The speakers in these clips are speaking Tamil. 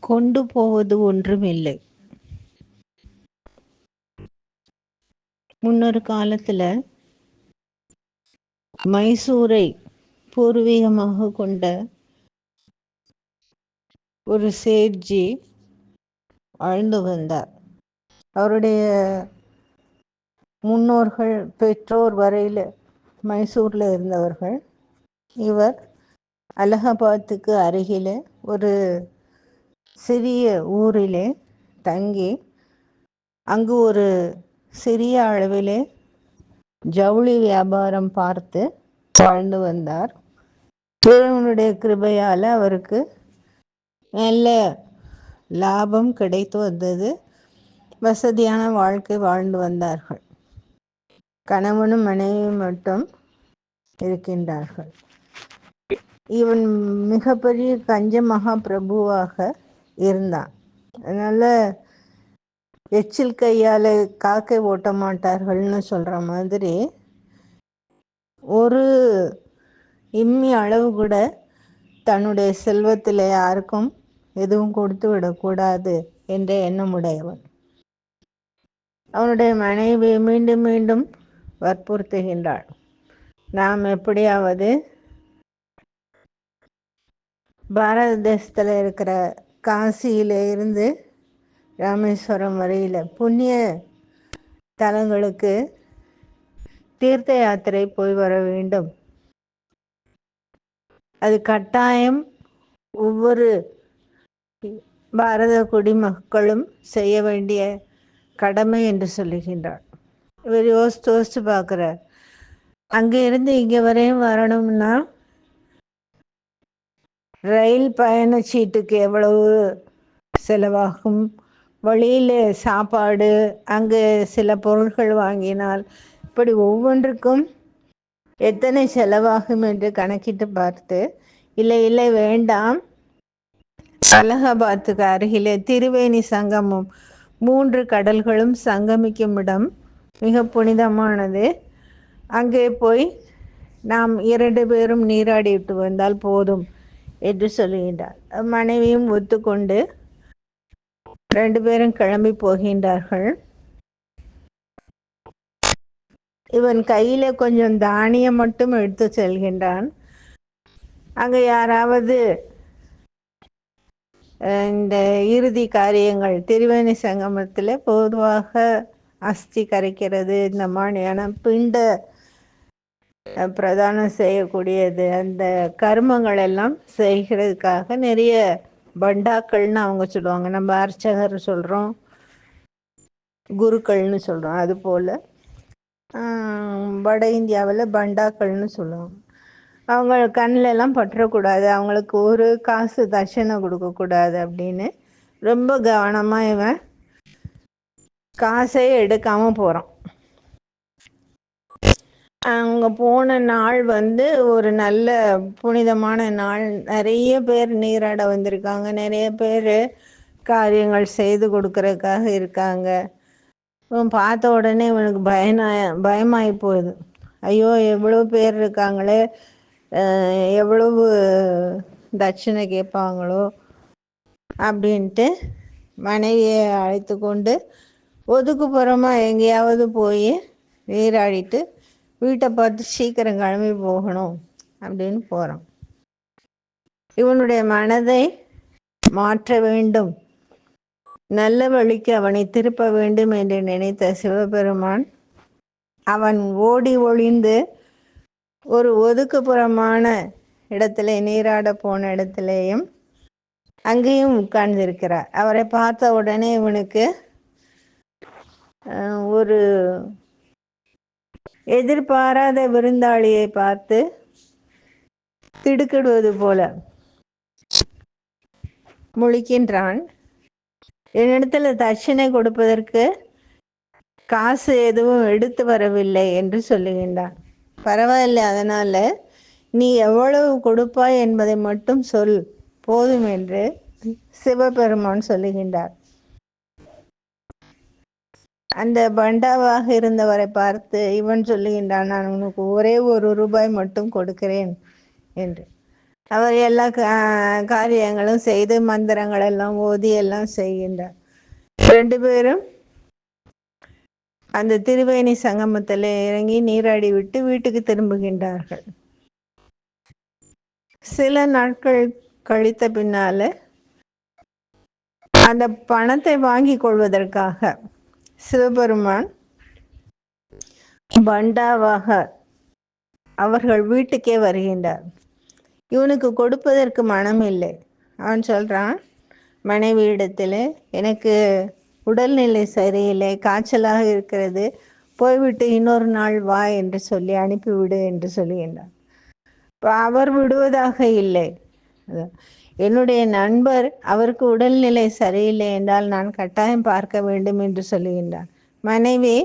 கொண்டு போவது ஒன்றுமில்லை. முன்னொரு காலத்தில் மைசூரை பூர்வீகமாக கொண்ட ஒரு சேட்ஜி வாழ்ந்து வந்தார். அவருடைய முன்னோர்கள் பெற்றோர் வரையில் மைசூரில் இருந்தவர்கள். இவர் அலகாபாத்துக்கு அருகில் ஒரு சிறிய ஊரிலே தங்கி அங்கு ஒரு சிறிய அளவிலே ஜவுளி வியாபாரம் பார்த்து வாழ்ந்து வந்தார். இறைவனுடைய கிருபையால் அவருக்கு நல்ல லாபம் கிடைத்து வந்தது. வசதியான வாழ்க்கை வாழ்ந்து வந்தார்கள். கணவனும் மனைவியும் மட்டும் இருக்கின்றார்கள். இவன் மிகப்பெரிய கஞ்ச மகா பிரபுவாக இருந்தான். அதனால் எச்சில் கையால் காக்கை ஓட்ட மாட்டார்கள்னு சொல்கிற மாதிரி ஒரு இம்மி அளவு கூட தன்னுடைய செல்வத்தில் யாருக்கும் எதுவும் கொடுத்து விடக்கூடாது என்ற எண்ணமுடையவன். அவனுடைய மனைவி மீண்டும் மீண்டும் வற்புறுத்துகின்றாள், நாம் எப்படியாவது பாரத தேசத்தில் இருக்கிற காசியில இருந்து ராமேஸ்வரம் வரையில் புண்ணிய தலங்களுக்கு தீர்த்த யாத்திரை போய் வர வேண்டும். அது கட்டாயம் ஒவ்வொரு பாரத குடிமக்களும் செய்ய வேண்டிய கடமை என்று சொல்லுகின்றார். இவர் யோசித்து பார்க்குறார், அங்கே இருந்து இங்கே வரையும் வரணும்னா ரயில் பயணச்சீட்டுக்கு எவ்வளவு செலவாகும், வழியில் சாப்பாடு, அங்கே சில பொருட்கள் வாங்கினால் இப்படி ஒவ்வொன்றுக்கும் எத்தனை செலவாகும் என்று கணக்கிட்டு பார்த்து, இல்லை வேண்டாம், அலகாபாத்துக்கு அருகிலே திரிவேணி சங்கமம், 3 கடல்களும் சங்கமிக்கும் இடம், மிக புனிதமானது, அங்கே போய் நாம் 2 பேரும் நீராடிட்டு வந்தால் போதும் என்று சொல்லுகின்றார். மனைவியும் ஒத்துக்கொண்டு 2 பேரும் கிளம்பி போகின்றார்கள். இவன் கையில் கொஞ்சம் தானியம் மட்டும் எடுத்து செல்கின்றான். அங்கே யாராவது இந்த இறுதி காரியங்கள், திரிவேணி சங்கமத்தில் பொதுவாக அஸ்தி கரைக்கிறது, இந்த மாதிரியான பிண்ட பிரதானம் செய்யக்கூடியது, அந்த கர்மங்கள் எல்லாம் செய்கிறதுக்காக நிறைய பண்டாக்கள்னு அவங்க சொல்லுவாங்க. நம்ம அர்ச்சகர் சொல்கிறோம், குருக்கள்னு சொல்கிறோம். அதுபோல் வட இந்தியாவில் பண்டாக்கள்னு சொல்லுவாங்க. அவங்க கண்ணிலெல்லாம் பற்றக்கூடாது, அவங்களுக்கு ஒரு காசு தட்சணை கொடுக்கக்கூடாது அப்படின்னு ரொம்ப கவனமாக இவன் காசையே எடுக்காமல் போகிறான். அங்கே போன நாள் ஒரு நல்ல புனிதமான நாள். நிறைய பேர் நீராட வந்திருக்காங்க, நிறைய பேர் காரியங்கள் செய்து கொடுக்கறதுக்காக இருக்காங்க. இவன் பார்த்த உடனே இவனுக்கு பயமாகி போகுது. ஐயோ, எவ்வளோ பேர் இருக்காங்களே, எவ்வளவு தட்சிணை கேட்பாங்களோ அப்படின்ட்டு மனைவியை அழைத்து கொண்டு ஒதுக்குப்புறமாக எங்கேயாவது போய் நீராடிட்டு வீட்டை பார்த்து சீக்கிரம் கிளம்பி போகணும் அப்படின்னு போகிறான். இவனுடைய மனதை மாற்ற வேண்டும், நல்ல வழிக்கு அவனை திருப்ப வேண்டும் என்று நினைத்த சிவபெருமான் அவன் ஓடி ஒளிந்து ஒரு ஒதுக்குப்புறமான இடத்துல நீராட போன இடத்துலையும் அங்கேயும் உட்கார்ந்திருக்கிறார். அவரை பார்த்த உடனே இவனுக்கு ஒரு எதிர்பாராத விருந்தாளியை பார்த்து திடுக்கிடுவது போல முழிக்கின்றான். என்னிடத்துல தட்சிணை கொடுப்பதற்கு காசு எதுவும் எடுத்து வரவில்லை என்று சொல்லுகின்றான். பரவாயில்லை, அதனால நீ எவ்வளவு கொடுப்பாய் என்பதை மட்டும் சொல் போதும் என்று சிவபெருமான் சொல்லுகின்றார். அந்த பண்டாவாக இருந்தவரை பார்த்து இவன் சொல்லுகின்றான், நான் உனக்கு ஒரே 1 ரூபாய் மட்டும் கொடுக்கிறேன் என்று. அவர் எல்லா காரியங்களும் செய்து மந்திரங்கள் எல்லாம் ஓதி எல்லாம் செய்கின்றார். 2 பேரும் அந்த திருவேணி சங்கமத்தில் இறங்கி நீராடி விட்டு வீட்டுக்கு திரும்புகின்றார்கள். சில நாட்கள் கழித்த பின்னால அந்த பணத்தை வாங்கி கொள்வதற்காக சிவபெருமான் பண்டாவாக அவர்கள் வீட்டுக்கே வருகின்றார். இவனுக்கு கொடுப்பதற்கு மனம் இல்லை. அவன் சொல்றான் மனைவியிடத்தில், எனக்கு உடல்நிலை சரியில்லை, காய்ச்சலாக இருக்கிறது, போய்விட்டு இன்னொரு நாள் வா என்று சொல்லி அனுப்பிவிடு என்று சொல்லுகின்றான். அவர் விடுவதாக இல்லை. என்னுடைய நண்பர், அவருக்கு உடல்நிலை சரியில்லை என்றால் நான் கட்டாயம் பார்க்க வேண்டும் என்று சொல்லுகின்றான். மனைவி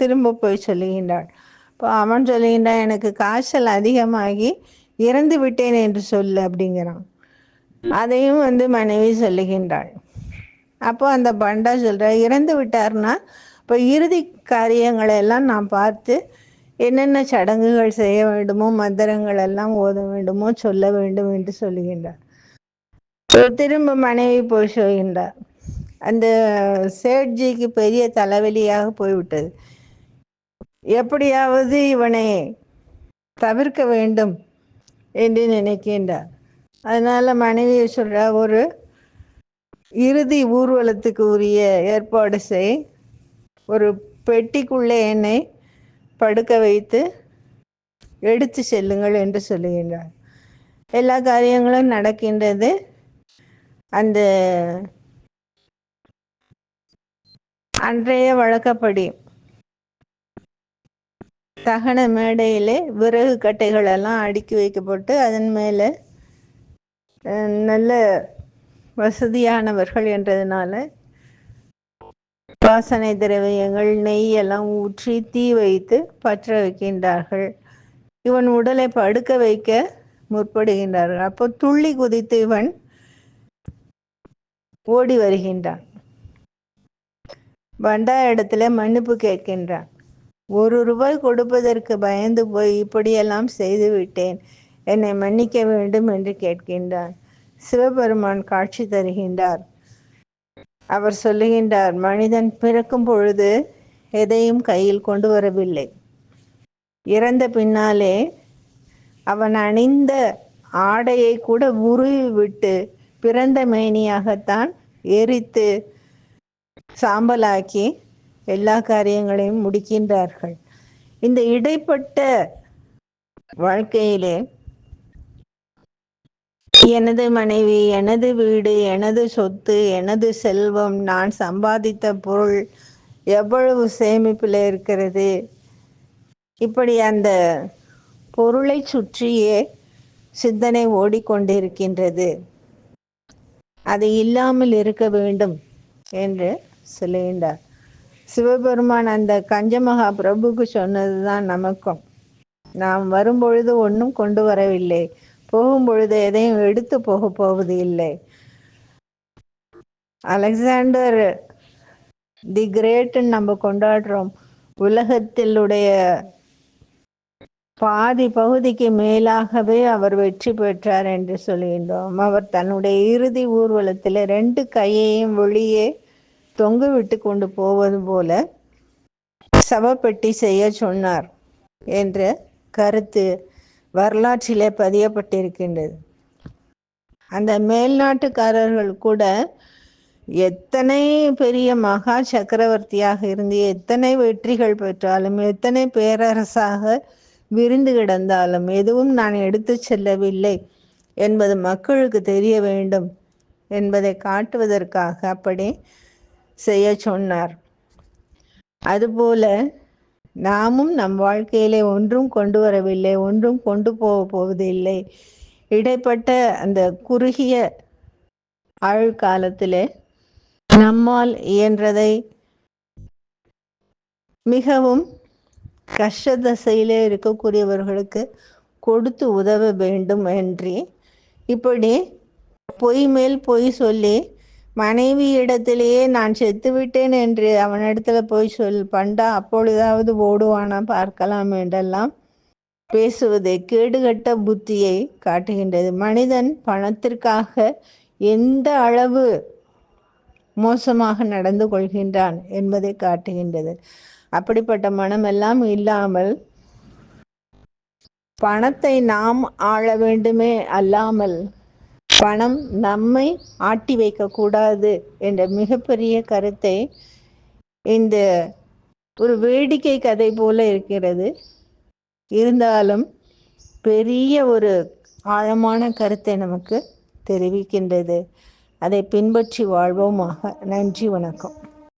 திரும்ப போய் சொல்லுகின்றாள். இப்போ அவன் சொல்லுகின்றான், எனக்கு காய்ச்சல் அதிகமாகி இறந்து விட்டேன் என்று சொல்லு அப்படிங்கிறான். அதையும் மனைவி சொல்லுகின்றாள். அப்போ அந்த பண்டா சொல்ற, இறந்து விட்டார்னா இப்போ இறுதி காரியங்களை எல்லாம் நான் பார்த்து என்னென்ன சடங்குகள் செய்ய வேண்டுமோ, மந்திரங்கள் எல்லாம் ஓத வேண்டுமோ சொல்ல வேண்டும் என்று சொல்லுகின்றார். திரும்ப மனைவி போய் சொல்கின்றார். அந்த சேட்ஜிக்கு பெரிய தலைவலியாக போய்விட்டது. எப்படியாவது இவனை தவிர்க்க வேண்டும் என்று நினைக்கின்றார். அதனால மனைவியை சொல்ற, ஒரு இறுதி ஊர்வலத்துக்கு உரிய ஏற்பாடு செய், ஒரு பெட்டிக்குள்ளே என்னை படுக்க வைத்து எடுத்து செல்லுங்கள் என்று சொல்லுகின்றார். எல்லா காரியங்களும் நடக்கின்றது. அந்த அன்றைய வழக்கப்படி தகன மேடையிலே விறகு கட்டைகள் எல்லாம் அடுக்கி வைக்கப்பட்டு அதன் மேலே நல்ல வசதியானவர்கள் என்றதுனால வாசனை திரவியங்கள், நெய் எல்லாம் ஊற்றி தீ வைத்து பற்ற வைக்கின்றார்கள். இவன் உடலை படுக்க வைக்க முற்படுகின்றார்கள். அப்போ துள்ளி குதித்து இவன் ஓடி வருகின்றான். பண்டா இடத்துல மன்னிப்பு கேட்கின்றான். ₹1 கொடுப்பதற்கு பயந்து போய் இப்படியெல்லாம் செய்து விட்டேன், என்னை மன்னிக்க வேண்டும் என்று கேட்கின்றான். சிவபெருமான் காட்சி தருகின்றார். அவர் சொல்லுகின்றார், மனிதன் பிறக்கும் பொழுது எதையும் கையில் கொண்டு வரவில்லை. இறந்த பின்னாலே அவன் அணிந்த ஆடையை கூட உருவி விட்டு பிறந்த மேனியாகத்தான் எரித்து சாம்பலாக்கி எல்லா காரியங்களையும் முடிக்கின்றார்கள். இந்த இடைப்பட்ட வாழ்க்கையிலே எனது மனைவி, எனது வீடு, எனது சொத்து, எனது செல்வம், நான் சம்பாதித்த பொருள் எவ்வளவு சேமிப்பில் இருக்கிறது, இப்படி அந்த பொருளை சுற்றியே சிந்தனை ஓடிக்கொண்டிருக்கின்றது. அது இல்லாமல் இருக்க வேண்டும் என்று சொல்லுகின்றார். சிவபெருமான் அந்த கஞ்சமகா பிரபுக்கு சொன்னதுதான் நமக்கும். நாம் வரும்பொழுது ஒன்றும் கொண்டு வரவில்லை, போகும்பொழுது எதையும் எடுத்து போக போவது இல்லை. அலெக்சாண்டர் தி கிரேட்ன்னு நம்ம கொண்டாடுறோம். உலகத்திலுடைய பாதி பகுதிக்கு மேலாகவே அவர் வெற்றி பெற்றார் என்று சொல்கின்றோம். அவர் தன்னுடைய இறுதி ஊர்வலத்தில் 2 கையையும் வெளியே தொங்க விட்டு கொண்டு போவது போல சவப்பெட்டி செய்ய சொன்னார் என்ற கருத்து வரலாற்றிலே பதியப்பட்டிருக்கின்றது. அந்த மேல்நாட்டுக்காரர்கள் கூட எத்தனை பெரிய மகா சக்கரவர்த்தியாக இருந்து எத்தனை வெற்றிகள் பெற்றாலும், எத்தனை பேரரசாக விரிந்து கிடந்தாலும் எதுவும் நான் எடுத்து செல்லவில்லை என்பது மக்களுக்கு தெரிய வேண்டும் என்பதை காட்டுவதற்காக அப்படி செய்ய சொன்னார். அதுபோல நாமும் நம் வாழ்க்கையிலே ஒன்றும் கொண்டு வரவில்லை, ஒன்றும் கொண்டு போவதில்லை. இடைப்பட்ட அந்த குறுகிய ஆழ்காலத்திலே நம்மால் இயன்றதை மிகவும் கஷ்டதசையிலே இருக்கக்கூடியவர்களுக்கு கொடுத்து உதவ வேண்டும் என்று இப்படி பொய் மேல் பொய் சொல்லி மனைவியிடத்திலேயே நான் செத்துவிட்டேன் என்று அவனிடத்துல போய் பண்டா அப்பொழுதாவது ஓடுவானா பார்க்கலாம் என்றெல்லாம் பேசுவது கேடுகட்ட புத்தியை காட்டுகின்றது. மனிதன் பணத்திற்காக எந்த அளவு மோசமாக நடந்து கொள்கின்றான் என்பதை காட்டுகின்றது. அப்படிப்பட்ட மனமெல்லாம் இல்லாமல் பணத்தை நாம் ஆள வேண்டுமே அல்லாமல் பணம் நம்மை ஆட்டி வைக்கக்கூடாது என்ற மிகப்பெரிய கருத்தை இந்த ஒரு வேடிக்கை கதை போல இருக்கிறது. இருந்தாலும் பெரிய ஒரு ஆழமான கருத்தை நமக்கு தெரிவிக்கின்றது. அதை பின்பற்றி வாழ்வோமாக. நன்றி, வணக்கம்.